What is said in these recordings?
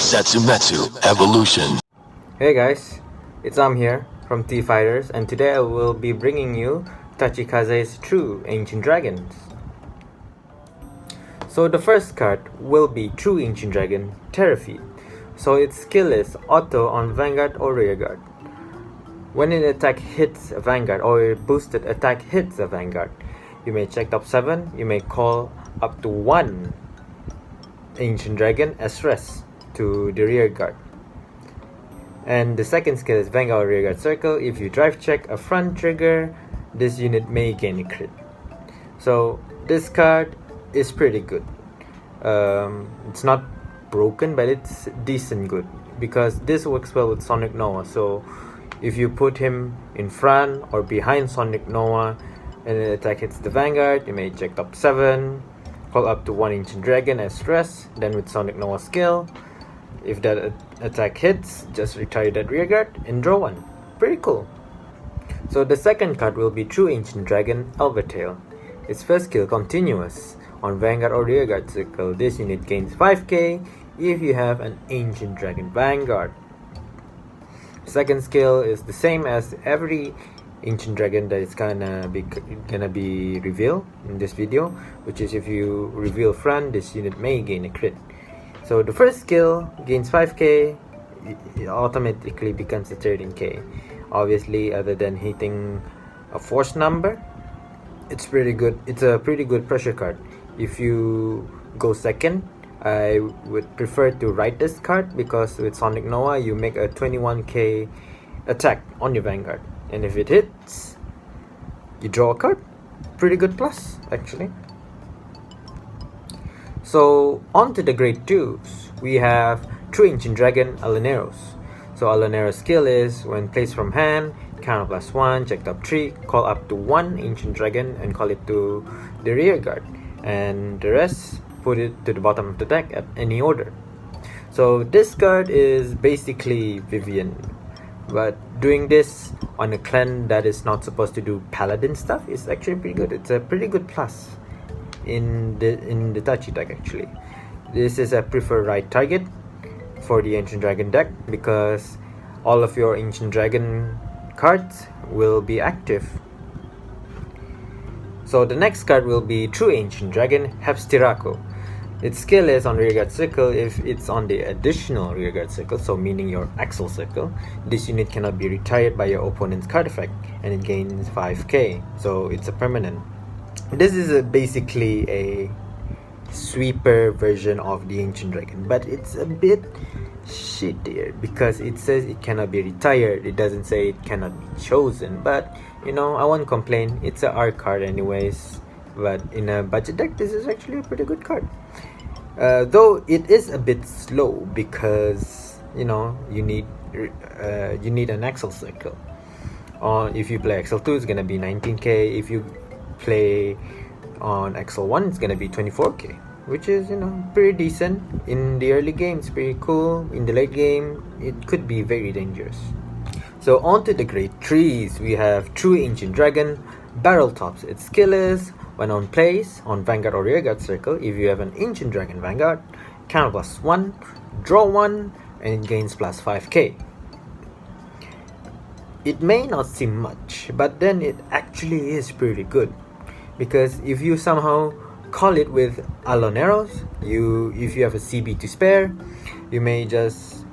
Setsumetsu Evolution. Hey guys, it's here from T Fighters, and today I will be bringing you Tachikaze's True Ancient Dragons. So the first card will be True Ancient Dragon Terrafeed. So its skill is auto on Vanguard or Rearguard. When an attack hits a Vanguard or a boosted attack hits a Vanguard, you may check top 7, you may call up to 1 Ancient Dragon as rest to the Rearguard. And the second skill is Vanguard or Rearguard Circle. If you drive check a front trigger, this unit may gain a crit. So this card is pretty good. It's not broken, but it's decent good, because this works well with Sonic Noah. So if you put him in front or behind Sonic Noah and the attack hits the Vanguard, you may check top 7, call up to 1 Ancient Dragon as stress. Then with Sonic Noah skill, if that attack hits, just retire that Rearguard and draw 1. Pretty cool. So the second card will be True Ancient Dragon Elvertail. Its first skill continuous. On Vanguard or Rearguard Circle, this unit gains 5k if you have an Ancient Dragon Vanguard. Second skill is the same as every Ancient Dragon that is gonna be revealed in this video, which is if you reveal front, this unit may gain a crit. So the first skill gains 5k, it automatically becomes a 13k. Obviously, other than hitting a force number, it's pretty good. It's a pretty good pressure card. If you go second, I would prefer to write this card, because with Sonic Noah you make a 21k attack on your Vanguard, and if it hits, you draw a card. Pretty good plus, actually. So on to the grade 2s, we have True Ancient Dragon Alaneros. So Alaneros skill is when placed from hand, count +1, check top 3, call up to 1 Ancient Dragon and call it to the Rearguard, and the rest put it to the bottom of the deck at any order. So this card is basically Vivian, but doing this on a clan that is not supposed to do paladin stuff is actually pretty good. It's a pretty good plus in the Tachi deck actually. This is a preferred right target for the Ancient Dragon deck, because all of your Ancient Dragon cards will be active. So the next card will be True Ancient Dragon Hepstirako. Its skill is on Rearguard Circle. If it's on the additional Rearguard Circle, so meaning your Axle Circle, this unit cannot be retired by your opponent's card effect, and it gains 5k, so it's a permanent. This is basically a sweeper version of the Ancient Dragon, but it's a bit shittier because it says it cannot be retired. It doesn't say it cannot be chosen, but you know, I won't complain. It's a R card anyways, but in a budget deck this is actually a pretty good card. Though it is a bit slow, because you know, you need an Axle Circle. If you play Axle 2, it's gonna be 19k. If you play on Axle 1, it's gonna be 24k, which is, you know, pretty decent. In the early game it's pretty cool. In the late game it could be very dangerous. So on to the grade 3s, we have True Ancient Dragon Barrel Tops. Its skill is when on place on Vanguard or Rearguard Circle, if you have an Ancient Dragon Vanguard, count +1, draw 1, and it gains +5k. It may not seem much, but then it actually is pretty good, because if you somehow call it with Aloneros, if you have a CB to spare, you may just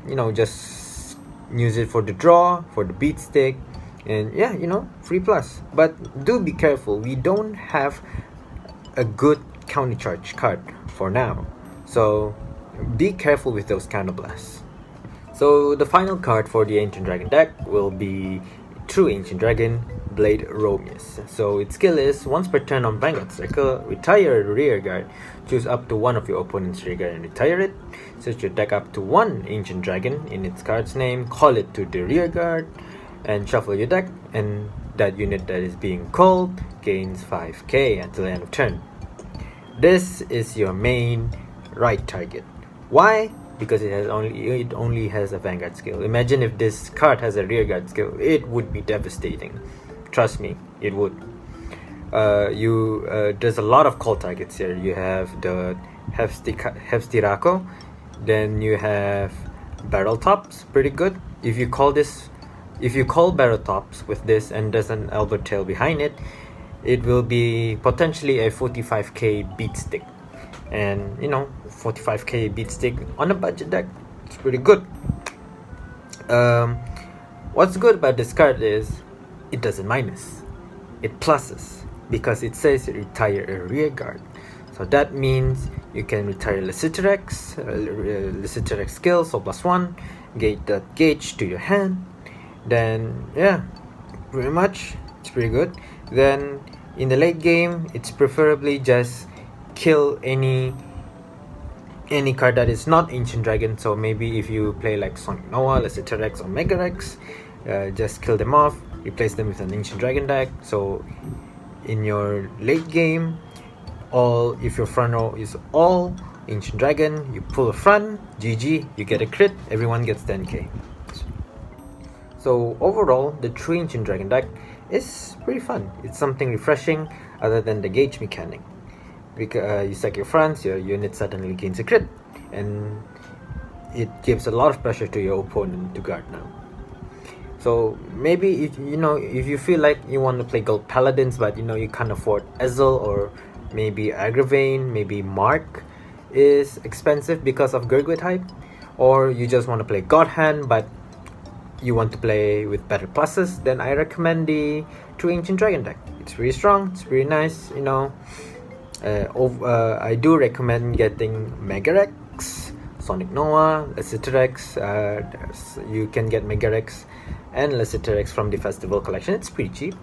use it for the draw, for the beat stick, and yeah, you know, free plus. But do be careful, we don't have a good counter charge card for now, so be careful with those counter blasts. So the final card for the Ancient Dragon deck will be True Ancient Dragon Blade Romeus. So its skill is once per turn on Vanguard Circle, retire a Rearguard, choose up to 1 of your opponent's Rearguard and retire it, set your deck up to 1 Ancient Dragon in its card's name, call it to the Rearguard, and shuffle your deck, and that unit that is being called gains 5k until the end of turn. This is your main right target. Why? Because it only has a Vanguard skill. Imagine if this card has a Rearguard skill, it would be devastating. Trust me, it would. There's a lot of call targets here. You have the Hepstirako, then you have barrel tops, pretty good. If you call barrel tops with this and there's an elbow tail behind it, it will be potentially a 45k beat stick. And 45k beat stick on a budget deck, it's pretty good. What's good about this card is it doesn't minus, it pluses, because it says retire a rear guard. So that means you can retire Liciterex skill, so +1, gauge to your hand. Then yeah, pretty much it's pretty good. Then in the late game, it's preferably just kill any card that is not Ancient Dragon. So maybe if you play like Sonic Noah, Liciterex, or Megarex, just kill them off, replace them with an Ancient Dragon deck. So in your late game, if your front row is all Ancient Dragon, you pull a front, GG, you get a crit, everyone gets 10k. So overall, the true Ancient Dragon deck is pretty fun. It's something refreshing other than the gauge mechanic. Because you sack your fronts, your unit suddenly gains a crit, and it gives a lot of pressure to your opponent to guard now. So maybe if you feel like you want to play Gold Paladins, but you can't afford Ezel, or maybe Agravain, maybe Mark is expensive because of Gurgwit hype, or you just want to play God Hand but you want to play with better pluses, then I recommend the True Ancient Dragon deck. It's pretty strong, it's pretty nice. I do recommend getting Megarex, Sonic Noah, Liciterex. You can get Megarex and Liciterex from the Festival Collection. It's pretty cheap.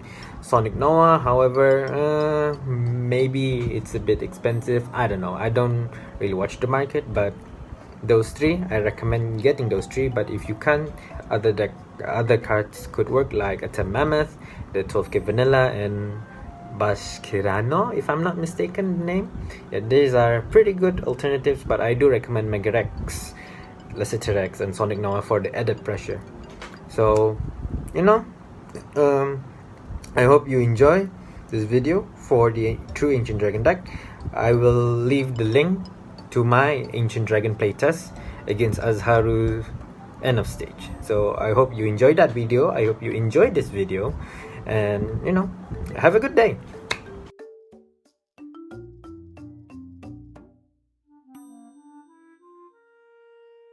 Sonic Noah, however, maybe it's a bit expensive. I don't know. I don't really watch the market, but those three, I recommend getting those three. But if you can't, other cards could work, like a Tem Mammoth, the 12k Vanilla, and Bashkirano, if I'm not mistaken the name. Yeah, these are pretty good alternatives, but I do recommend Megarex, Liciterex, and Sonic Noah for the added pressure. So I hope you enjoy this video for the True Ancient Dragon deck. I will leave the link to my Ancient Dragon playtest against Azharu's end of stage. So I hope you enjoyed that video. I hope you enjoyed this video, and have a good day.